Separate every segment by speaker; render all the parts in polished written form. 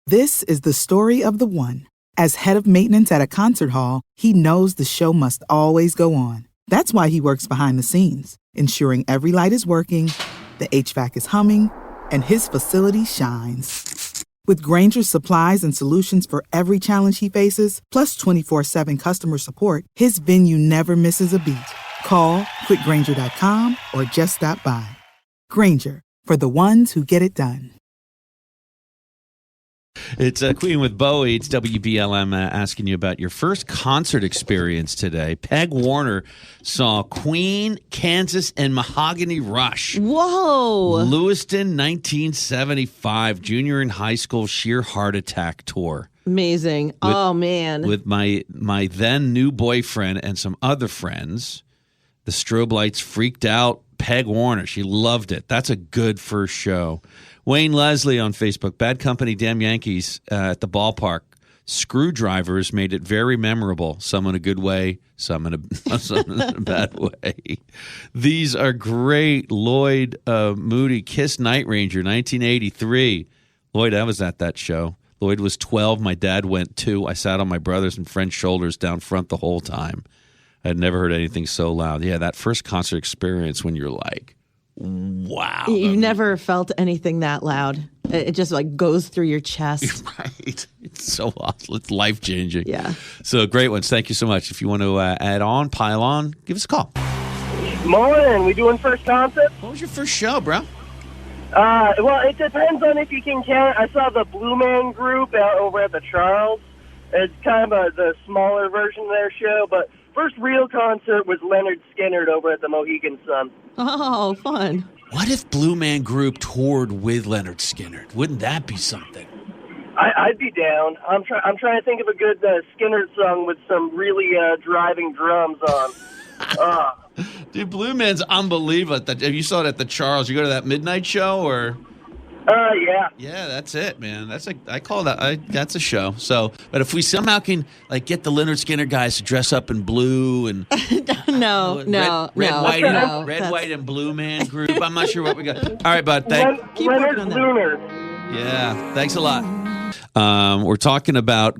Speaker 1: This is the story of the one. As head of maintenance at a concert hall, he knows the show must always go on. That's why he works behind the scenes, ensuring every light is working, the HVAC is humming, and his facility shines. With Grainger's supplies and solutions for every challenge he faces, plus 24/7 customer support, his venue never misses a beat. Call quickgrainger.com or just stop by. Grainger, for the ones who get it done.
Speaker 2: It's Queen with Bowie. It's WBLM asking you about your first concert experience today. Peg Warner saw Queen, Kansas, and Mahogany Rush.
Speaker 3: Whoa.
Speaker 2: Lewiston, 1975, junior in high school, sheer heart attack tour.
Speaker 3: Amazing. Oh, man.
Speaker 2: With my then new boyfriend and some other friends. The strobe lights freaked out Peg Warner. She loved it. That's a good first show. Wayne Leslie on Facebook. Bad Company, Damn Yankees at the ballpark. Screwdrivers made it very memorable. Some in a good way, some in a bad way. These are great. Lloyd Moody, Kiss Night Ranger, 1983. Lloyd, I was at that show. Lloyd was 12. My dad went too. I sat on my brother's and friend's shoulders down front the whole time. I'd never heard anything so loud. Yeah, that first concert experience when you're like, wow.
Speaker 3: You've never felt anything that loud. It just like goes through your chest.
Speaker 2: Right. It's so awesome. It's life-changing.
Speaker 3: Yeah.
Speaker 2: So great ones. Thank you so much. If you want to add on, pile on, give us a call.
Speaker 4: Morning. We doing first concert?
Speaker 2: What was your first show, bro?
Speaker 4: Well, it depends on if you can count. I saw the Blue Man Group out over at the Charles. It's kind of the smaller version of their show, but first real concert was Leonard Skinner over at the Mohegan Sun.
Speaker 3: Oh, fun.
Speaker 2: What if Blue Man Group toured with Leonard Skinner? Wouldn't that be something?
Speaker 4: I'd be down. I'm trying to think of a good Skinner song with some really driving drums on.
Speaker 2: Dude, Blue Man's unbelievable. If you saw it at the Charles, you go to that midnight show or?
Speaker 4: Yeah.
Speaker 2: Yeah, that's it, man. I call that. That's a show. So, but if we somehow can like get the Leonard Skinner guys to dress up in blue and red, white, and Blue Man Group. I'm not sure what we got. All right, bud.
Speaker 4: Leonard Lunar.
Speaker 2: Yeah, thanks a lot. We're talking about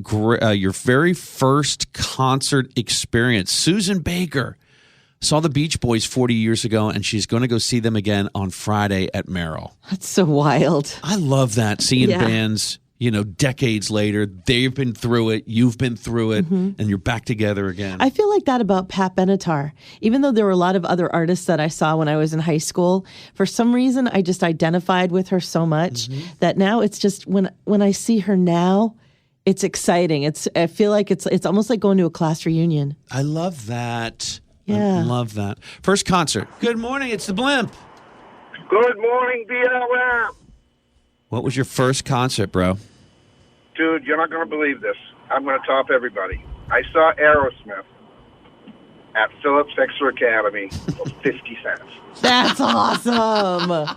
Speaker 2: your very first concert experience. Susan Baker saw the Beach Boys 40 years ago, and she's going to go see them again on Friday at Merrill.
Speaker 3: That's so wild.
Speaker 2: I love that, seeing bands, decades later. They've been through it, you've been through it, and you're back together again.
Speaker 3: I feel like that about Pat Benatar. Even though there were a lot of other artists that I saw when I was in high school, for some reason I just identified with her so much that now it's just when I see her now, it's exciting. I feel like it's almost like going to a class reunion.
Speaker 2: I love that.
Speaker 3: Yeah.
Speaker 2: I love that. First concert. Good morning. It's the Blimp.
Speaker 4: Good morning, BLM.
Speaker 2: What was your first concert, bro?
Speaker 5: Dude, you're not going to believe this. I'm going to top everybody. I saw Aerosmith at Phillips Exeter Academy for 50 cents.
Speaker 3: That's awesome.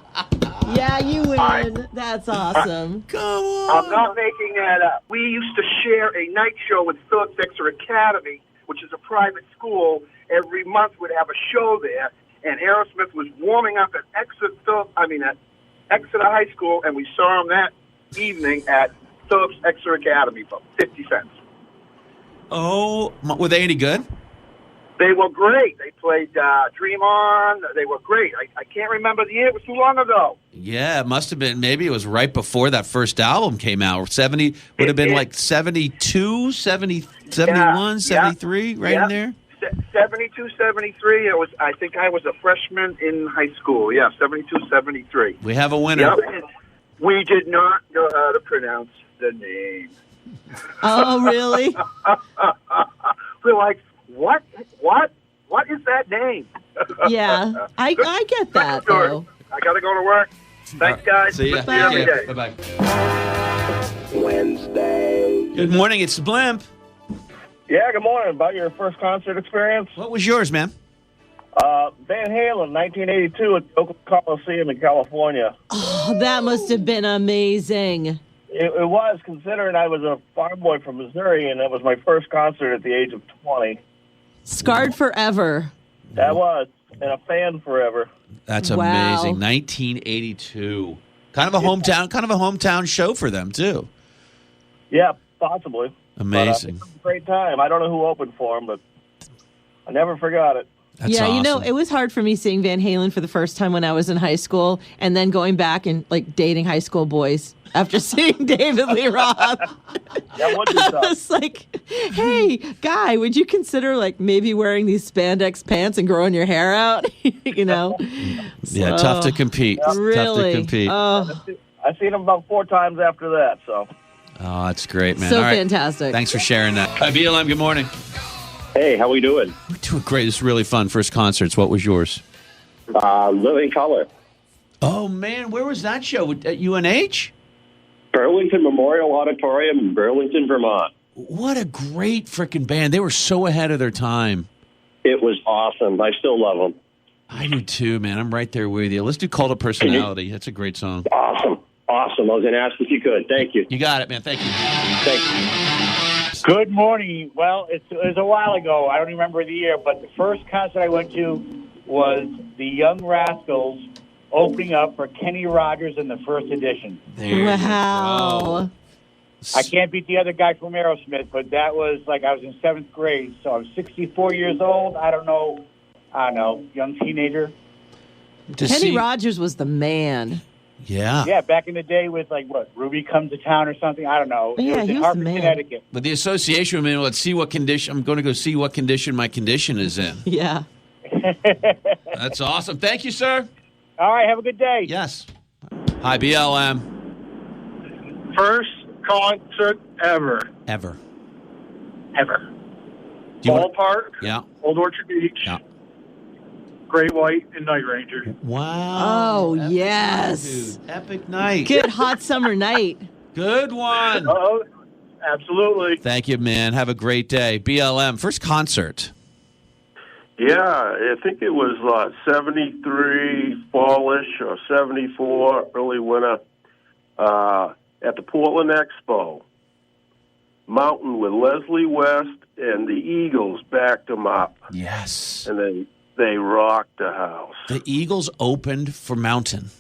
Speaker 3: Yeah, you win. That's awesome.
Speaker 2: Come on.
Speaker 5: I'm not making that up. We used to share a night show with Phillips Exeter Academy, which is a private school. Every month we'd have a show there, and Aerosmith was warming up at Exeter High School, and we saw him that evening at Phillips Exeter Academy for 50 cents.
Speaker 2: Oh, were they any good?
Speaker 5: They were great. They played Dream On. They were great. I can't remember the year. It was too long ago.
Speaker 2: Yeah, it must have been. Maybe it was right before that first album came out. 70 would have been like 72, 70, 71, 73, right in there?
Speaker 5: 72, 73. I think I was a freshman in high school. Yeah, 72, 73.
Speaker 2: We have a winner.
Speaker 5: Yep. We did not know how to pronounce the name.
Speaker 3: Oh, really?
Speaker 5: We're like, what is that name?
Speaker 3: Yeah, I get that, though.
Speaker 5: I got to go to work. Thanks, guys.
Speaker 2: See ya.
Speaker 5: Every day.
Speaker 2: Bye-bye.
Speaker 4: Wednesday.
Speaker 2: Good morning. It's the Blimp.
Speaker 4: Yeah, good morning. About your first concert experience?
Speaker 2: What was yours, man?
Speaker 4: Van Halen, 1982 at the Oakland Coliseum in California.
Speaker 3: Oh, that must have been amazing.
Speaker 4: It was, considering I was a farm boy from Missouri, and that was my first concert at the age of 20.
Speaker 3: Scarred forever.
Speaker 4: That was, and a fan forever.
Speaker 2: That's
Speaker 3: Wow.
Speaker 2: amazing. 1982. Kind of a hometown show for them too.
Speaker 6: Yeah, possibly.
Speaker 2: Amazing.
Speaker 6: But, it was a great time. I don't know who opened for him, but I never forgot it.
Speaker 2: That's
Speaker 3: yeah,
Speaker 2: awesome.
Speaker 3: it was hard for me seeing Van Halen for the first time when I was in high school, and then going back and like dating high school boys after seeing David Lee Roth.
Speaker 6: That would be
Speaker 3: I
Speaker 6: tough.
Speaker 3: was like, "Hey, guy, would you consider like maybe wearing these spandex pants and growing your hair out?"
Speaker 2: Yeah, tough to compete.
Speaker 3: Really?
Speaker 2: Tough to compete.
Speaker 6: I've seen him about 4 times after that, so.
Speaker 2: Oh, that's great, man.
Speaker 3: So
Speaker 2: All right.
Speaker 3: fantastic.
Speaker 2: Thanks for sharing that. Hi, BLM, good morning.
Speaker 7: Hey, how we doing?
Speaker 2: We're doing great. This is really fun. First concerts. What was yours?
Speaker 7: Living Color.
Speaker 2: Oh, man. Where was that show? At UNH?
Speaker 7: Burlington Memorial Auditorium in Burlington, Vermont.
Speaker 2: What a great freaking band. They were so ahead of their time.
Speaker 7: It was awesome. I still love them.
Speaker 2: I do too, man. I'm right there with you. Let's do Cult of Personality. That's a great song.
Speaker 7: Awesome. I was going to ask if you could. Thank you.
Speaker 2: You got it, man. Thank you.
Speaker 7: Thanks.
Speaker 8: Good morning. Well, it was a while ago. I don't remember the year, but the first concert I went to was the Young Rascals opening up for Kenny Rogers in the first edition.
Speaker 3: Wow.
Speaker 8: I can't beat the other guy from Aerosmith, but that was like I was in 7th grade, so I was 64 years old. I don't know, young teenager.
Speaker 3: Kenny Rogers was the man.
Speaker 2: Yeah.
Speaker 8: Yeah, back in the day with like Ruby Comes to Town or something. I don't know.
Speaker 3: Yeah,
Speaker 8: it was
Speaker 3: he
Speaker 8: in
Speaker 3: was the
Speaker 8: Hartford,
Speaker 3: man.
Speaker 8: Connecticut.
Speaker 2: But the association, I mean, let's see what condition. I'm going to go see what condition my condition is in.
Speaker 3: Yeah.
Speaker 2: That's awesome. Thank you, sir.
Speaker 8: All right, have a good day.
Speaker 2: Yes. Hi, BLM.
Speaker 5: First concert ever.
Speaker 2: Ever.
Speaker 5: Ever.
Speaker 2: Do you want-
Speaker 5: Ballpark,
Speaker 2: Yeah.
Speaker 5: Old Orchard Beach,
Speaker 2: Yeah.
Speaker 5: Great White, and Night Ranger.
Speaker 2: Wow.
Speaker 3: Oh,
Speaker 2: Epic
Speaker 3: yes.
Speaker 2: night, dude. Epic night.
Speaker 3: Good hot summer night.
Speaker 2: Good one.
Speaker 5: Oh, absolutely.
Speaker 2: Thank you, man. Have a great day. BLM, first concert.
Speaker 9: Yeah, I think it was 73 fallish or 74 early winter at the Portland Expo. Mountain with Leslie West and the Eagles backed them up.
Speaker 2: Yes.
Speaker 9: And they rocked the house.
Speaker 2: The Eagles opened for Mountain.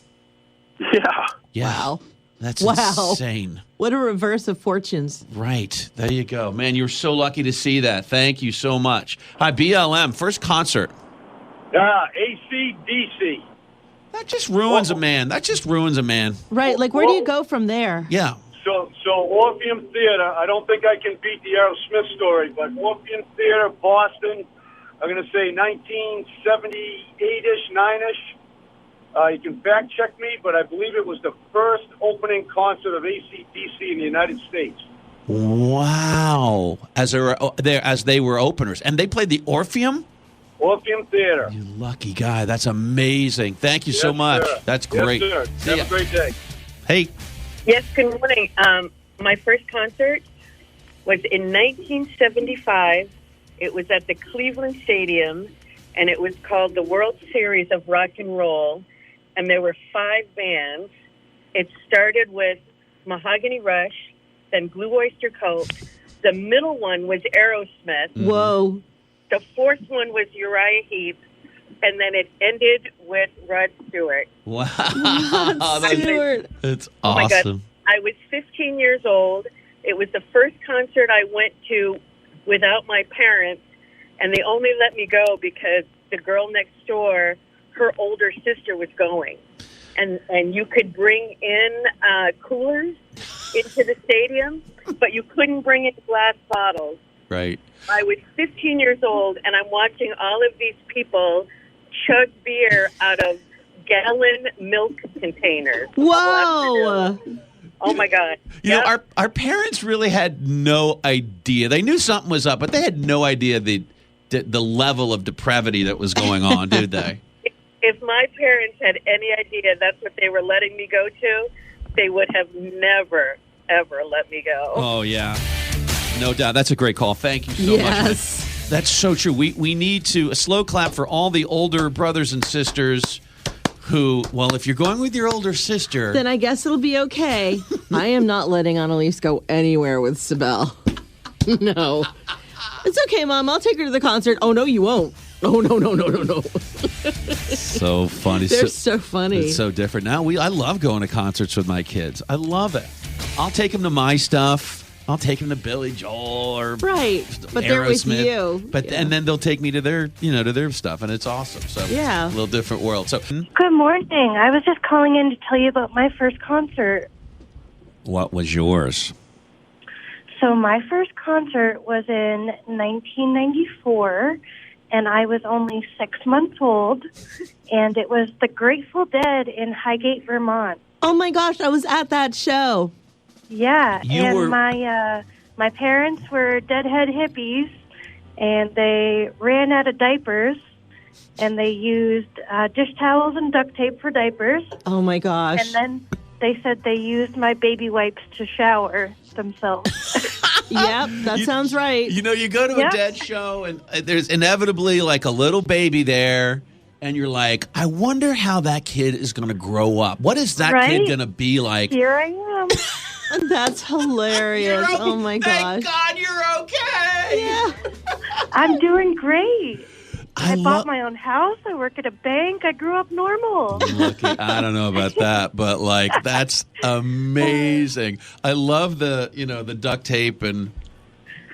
Speaker 9: Yeah.
Speaker 2: Yeah.
Speaker 3: Wow.
Speaker 2: That's
Speaker 3: Wow.
Speaker 2: insane.
Speaker 3: What a reverse of fortunes.
Speaker 2: Right. There you go. Man, you were so lucky to see that. Thank you so much. Hi, BLM, first concert.
Speaker 5: AC/DC.
Speaker 2: That just ruins a man. That just ruins a man.
Speaker 3: Right. Like, where do you go from there?
Speaker 2: Yeah.
Speaker 5: So Orpheum Theater, I don't think I can beat the Aerosmith story, but Orpheum Theater, Boston, I'm going to say 1978-ish, 9-ish. You can fact check me, but I believe it was the first opening concert of AC/DC in the United States.
Speaker 2: Wow. As they were openers. And they played the Orpheum?
Speaker 5: Orpheum Theater.
Speaker 2: You lucky guy. That's amazing. Thank you so much.
Speaker 5: Sir.
Speaker 2: That's great.
Speaker 5: Yes, sir.
Speaker 2: See
Speaker 5: Have
Speaker 2: ya.
Speaker 5: a great day.
Speaker 2: Hey.
Speaker 10: Yes, good morning. My first concert was in 1975. It was at the Cleveland Stadium, and it was called the World Series of Rock and Roll, and there were 5 bands. It started with Mahogany Rush, then Blue Oyster Cult. The middle one was Aerosmith.
Speaker 3: Whoa.
Speaker 10: The 4th one was Uriah Heep, and then it ended with Rod Stewart.
Speaker 2: Wow.
Speaker 3: Stewart.
Speaker 2: That's
Speaker 10: Oh my God.
Speaker 2: awesome.
Speaker 10: I was 15 years old. It was the first concert I went to without my parents, and they only let me go because the girl next door, her older sister was going. And you could bring in coolers into the stadium, but you couldn't bring in glass bottles.
Speaker 2: Right.
Speaker 10: I was 15 years old, and I'm watching all of these people chug beer out of gallon milk containers.
Speaker 3: Whoa.
Speaker 10: Oh, my God.
Speaker 2: You know, our parents really had no idea. They knew something was up, but they had no idea the level of depravity that was going on, did they?
Speaker 10: If my parents had any idea that's what they were letting me go to, they would have never, ever let me go.
Speaker 2: Oh, yeah. No doubt. That's a great call. Thank you so much.
Speaker 3: Yes.
Speaker 2: Man. That's so true. We need a slow clap for all the older brothers and sisters who, well, if you're going with your older sister.
Speaker 3: Then I guess it'll be okay. I am not letting Annalise go anywhere with Sibel. No. It's okay, Mom. I'll take her to the concert. Oh, no, you won't. Oh, no.
Speaker 2: So funny.
Speaker 3: They're so funny.
Speaker 2: It's so different. Now I love going to concerts with my kids. I love it. I'll take them to my stuff. I'll take them to Billy Joel or
Speaker 3: Right, but they're with
Speaker 2: Aerosmith.
Speaker 3: you.
Speaker 2: But and then they'll take me to their, to their stuff, and it's awesome. So
Speaker 3: Yeah.
Speaker 2: a little different world. So
Speaker 11: Good morning. I was just calling in to tell you about my first concert.
Speaker 2: what was yours?
Speaker 11: So my first concert was in 1994, and I was only 6 months old, and it was the Grateful Dead in Highgate, Vermont.
Speaker 3: Oh my gosh, I was at that show.
Speaker 11: Yeah,
Speaker 2: You
Speaker 11: and
Speaker 2: were-
Speaker 11: my parents were deadhead hippies, and they ran out of diapers, and they used dish towels and duct tape for diapers,
Speaker 3: Oh my gosh.
Speaker 11: and then they said they used my baby wipes to shower themselves.
Speaker 3: Yep, that sounds right.
Speaker 2: You go to a
Speaker 11: Yep.
Speaker 2: Dead show, and there's inevitably like a little baby there, and you're like, I wonder how that kid is going to grow up. What is that kid
Speaker 11: Right?
Speaker 2: going to be like?
Speaker 11: Here I am.
Speaker 3: That's hilarious. Oh my gosh.
Speaker 2: Thank God you're okay.
Speaker 3: Yeah.
Speaker 11: I'm doing great. I
Speaker 2: lo-
Speaker 11: bought my own house. I work at a bank. I grew up normal.
Speaker 2: Lucky. I don't know about that, but like that's amazing. I love the the duct tape and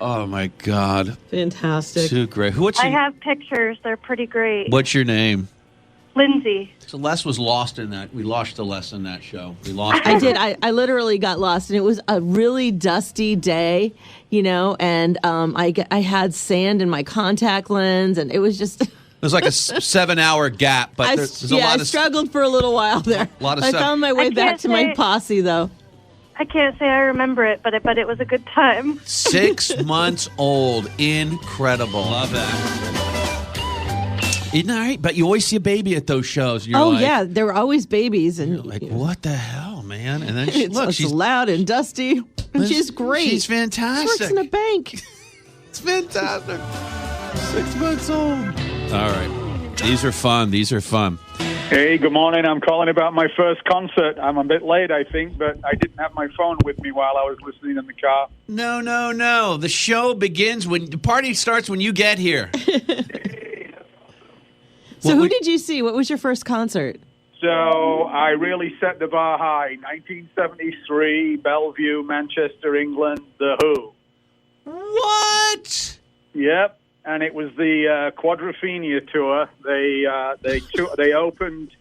Speaker 2: oh my God,
Speaker 3: Fantastic.
Speaker 2: too great. What's
Speaker 11: I
Speaker 2: your
Speaker 11: have pictures. They're pretty great.
Speaker 2: What's your name?
Speaker 11: Lindsay.
Speaker 2: So Les was lost in that. We lost Les in that show. We lost.
Speaker 3: I did. I literally got lost, and it was a really dusty day, and I had sand in my contact lens, and it was just.
Speaker 2: It was like a 7-hour gap, but there's a lot
Speaker 3: I
Speaker 2: of
Speaker 3: struggled for a little while there.
Speaker 2: lot of
Speaker 3: I
Speaker 2: stuff.
Speaker 3: found my way
Speaker 11: I
Speaker 3: back
Speaker 11: can't
Speaker 3: to my
Speaker 11: say-
Speaker 3: posse, though.
Speaker 11: I can't say I remember it, but it was a good time.
Speaker 2: 6 months old. Incredible. Love that. Isn't that right? But you always see a baby at those shows. And you're
Speaker 3: Oh
Speaker 2: like,
Speaker 3: yeah, there were always babies, and
Speaker 2: Like, what the hell, man? And then
Speaker 3: it's
Speaker 2: she's
Speaker 3: loud and dusty, and she's great.
Speaker 2: She's
Speaker 3: She works
Speaker 2: fantastic.
Speaker 3: in a bank.
Speaker 2: It's fantastic. 6 months old. All right. These are fun.
Speaker 12: Hey, good morning. I'm calling about my first concert. I'm a bit late, I think, but I didn't have my phone with me while I was listening in the car.
Speaker 2: No. The show begins when the party starts when you get here.
Speaker 3: So who did you see? What was your first concert?
Speaker 12: So I really set the bar high. 1973, Bellevue, Manchester, England, The Who.
Speaker 2: What?
Speaker 12: Yep, and it was the Quadrophenia tour. They opened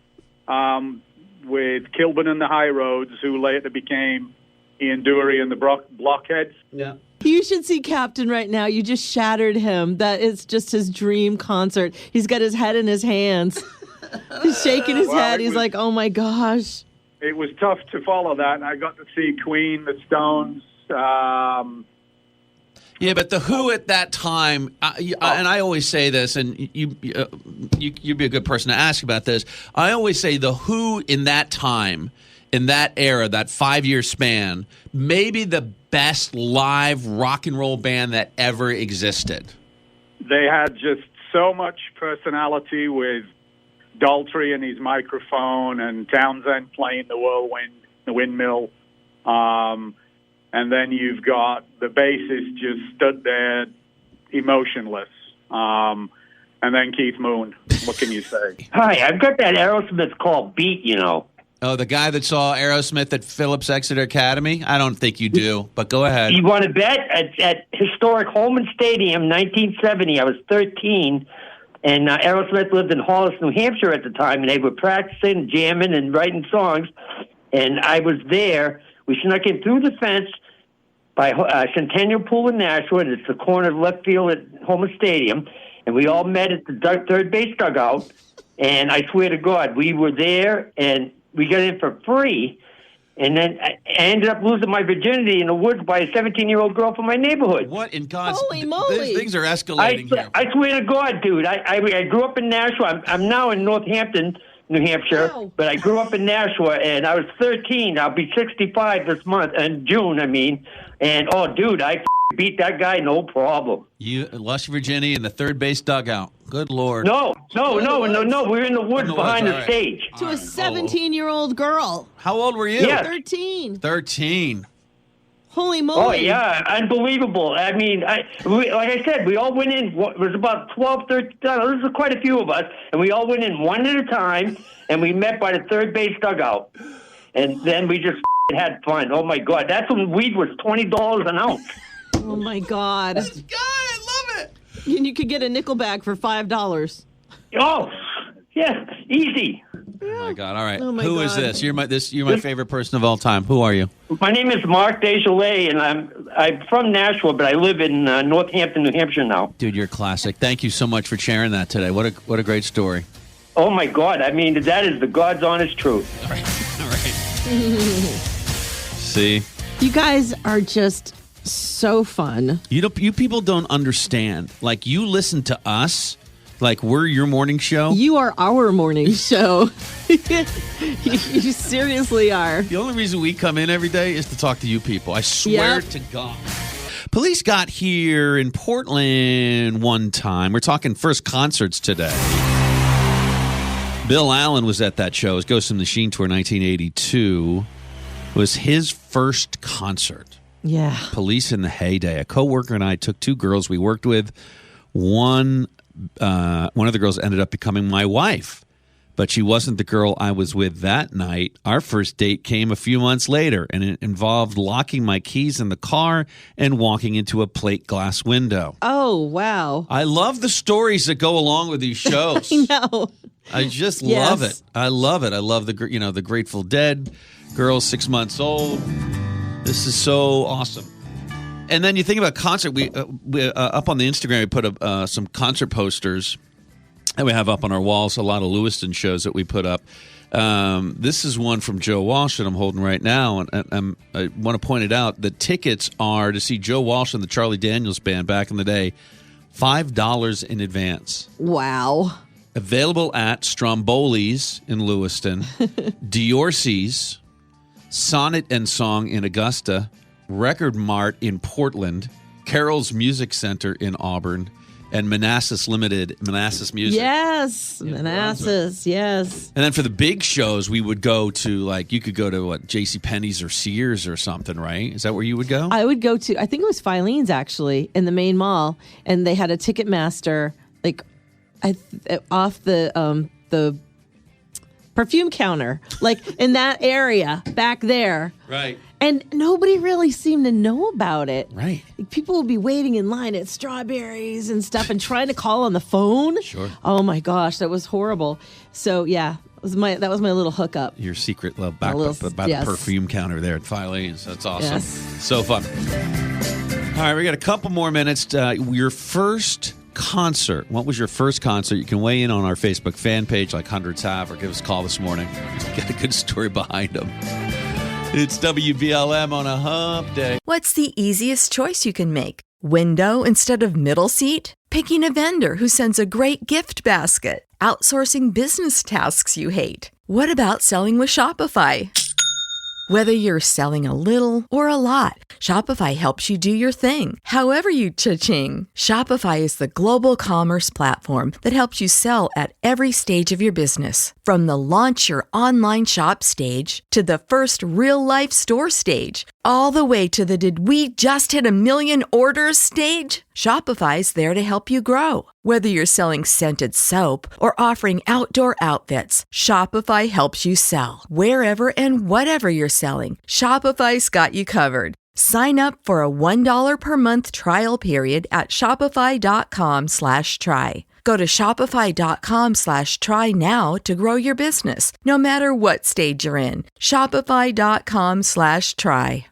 Speaker 12: with Kilburn and the High Roads, who later became Ian Dury and the Blockheads.
Speaker 2: Yeah.
Speaker 3: You should see Captain right now. You just shattered him. That is just his dream concert. He's got his head in his hands. He's shaking his
Speaker 12: Well,
Speaker 3: head.
Speaker 12: it
Speaker 3: He's
Speaker 12: was-
Speaker 3: like, oh my gosh.
Speaker 12: It was tough to follow that, and I got to see Queen, the Stones.
Speaker 2: Yeah, but the Who at that time, and I always say this, and you'd be a good person to ask about this. I always say the Who in that time, in that era, that 5-year span, maybe the best live rock and roll band that ever existed.
Speaker 12: They had just so much personality with Daltrey and his microphone and Townsend playing the whirlwind, the windmill. And then you've got the bassist just stood there emotionless. And then Keith Moon. What can you say?
Speaker 13: Hi, I've got that Aerosmith called Beat,
Speaker 2: Oh, the guy that saw Aerosmith at Phillips Exeter Academy? I don't think you do, but go ahead.
Speaker 13: You want to bet? At historic Holman Stadium, 1970, I was 13, and Aerosmith lived in Hollis, New Hampshire at the time, and they were practicing, jamming, and writing songs, and I was there. We snuck in through the fence by Centennial Pool in Nashua, and it's the corner of left field at Holman Stadium, and we all met at the third base dugout, and I swear to God, we were there, and we got in for free, and then I ended up losing my virginity in the woods by a 17-year-old girl from my neighborhood.
Speaker 2: What in God's...
Speaker 3: Holy moly.
Speaker 2: Things are escalating here.
Speaker 13: I swear to God, dude, I grew up in Nashua. I'm now in Northampton, New Hampshire, but I grew up in Nashua, and I was 13. I'll be 65 this month, in June, I mean. And, oh, dude, I beat that guy, no problem.
Speaker 2: You lost your virginity in the third base dugout. Good Lord.
Speaker 13: No. We're in the woods behind the stage.
Speaker 3: To a 17-year-old girl.
Speaker 2: How old were you?
Speaker 13: Yeah.
Speaker 3: 13.
Speaker 2: 13.
Speaker 3: Holy moly.
Speaker 13: Oh, yeah, unbelievable. I mean, like I said, we all went in, it was about 12, 13, there was quite a few of us, and we all went in one at a time, and we met by the third base dugout. And then we just had fun. Oh, my God. That's when weed was $20 an ounce.
Speaker 3: Oh, my God.
Speaker 2: This guy, I love it.
Speaker 3: And you could get a nickel bag for $5.
Speaker 13: Oh, yeah, easy.
Speaker 2: Oh my God! All right,
Speaker 3: Oh my
Speaker 2: who is
Speaker 3: God.
Speaker 2: this? You're my favorite person of all time. Who are you?
Speaker 13: My name is Mark Desjolais, and I'm from Nashua, but I live in Northampton, New Hampshire now.
Speaker 2: Dude, you're classic. Thank you so much for sharing that today. What a great story.
Speaker 13: Oh my God! I mean, that is the God's honest truth.
Speaker 2: All right. See,
Speaker 3: You guys are just so fun.
Speaker 2: you people don't understand. Like, you listen to us, like we're your morning show.
Speaker 3: You are our morning show. You seriously are.
Speaker 2: The only reason we come in every day is to talk to you people. I swear to God. Police got here in Portland one time. We're talking first concerts today. Bill Allen was at that show. It was Ghost in the Machine Tour 1982. It was his first concert.
Speaker 3: Yeah.
Speaker 2: Police in the heyday. A coworker and I took two girls we worked with. One of the girls ended up becoming my wife, but she wasn't the girl I was with that night. Our first date came a few months later, and it involved locking my keys in the car and walking into a plate glass window.
Speaker 3: Oh, wow.
Speaker 2: I love the stories that go along with these shows.
Speaker 3: I know.
Speaker 2: I just
Speaker 3: Yes.
Speaker 2: love it. I love it. I love the Grateful Dead girl, 6 months old. This is so awesome. And then you think about concert. We up on the Instagram, we put up some concert posters that we have up on our walls. A lot of Lewiston shows that we put up. This is one from Joe Walsh that I'm holding right now, and I want to point it out. The tickets are to see Joe Walsh and the Charlie Daniels Band back in the day, $5 in advance.
Speaker 3: Wow.
Speaker 2: Available at Stromboli's in Lewiston, Diorce's, Sonnet and Song in Augusta, Record Mart in Portland, Carol's Music Center in Auburn, and Manassas Music.
Speaker 3: Yes. Manassas. Yes.
Speaker 2: And then for the big shows, we would go to, you could go to, JCPenney's or Sears or something, right? Is that where you would go?
Speaker 3: I would go to, I think it was Filene's actually, in the main mall, and they had a Ticketmaster, off the perfume counter, in that area back there.
Speaker 2: Right.
Speaker 3: And nobody really seemed to know about it.
Speaker 2: Right.
Speaker 3: People would be waiting in line at Strawberries and stuff and trying to call on the phone.
Speaker 2: Sure.
Speaker 3: Oh my gosh, that was horrible. So yeah, that was my little hookup.
Speaker 2: Your secret love back
Speaker 3: Yes.
Speaker 2: the perfume counter there at Filene's. That's awesome.
Speaker 3: Yes.
Speaker 2: So fun. All right, we got a couple more minutes. Your first concert. What was your first concert? You can weigh in on our Facebook fan page like hundreds have, or give us a call this morning. Get a good story behind them. It's WBLM on a hump day.
Speaker 14: What's the easiest choice you can make? Window instead of middle seat? Picking a vendor who sends a great gift basket? Outsourcing business tasks you hate? What about selling with Shopify? Whether you're selling a little or a lot, Shopify helps you do your thing, however you cha-ching. Shopify is the global commerce platform that helps you sell at every stage of your business. From the launch your online shop stage to the first real-life store stage, all the way to the did we just hit 1 million orders stage. Shopify's there to help you grow. Whether you're selling scented soap or offering outdoor outfits, Shopify helps you sell. Wherever and whatever you're selling, Shopify's got you covered. Sign up for a $1 per month trial period at shopify.com/try. Go to shopify.com/try now to grow your business, no matter what stage you're in. Shopify.com/try.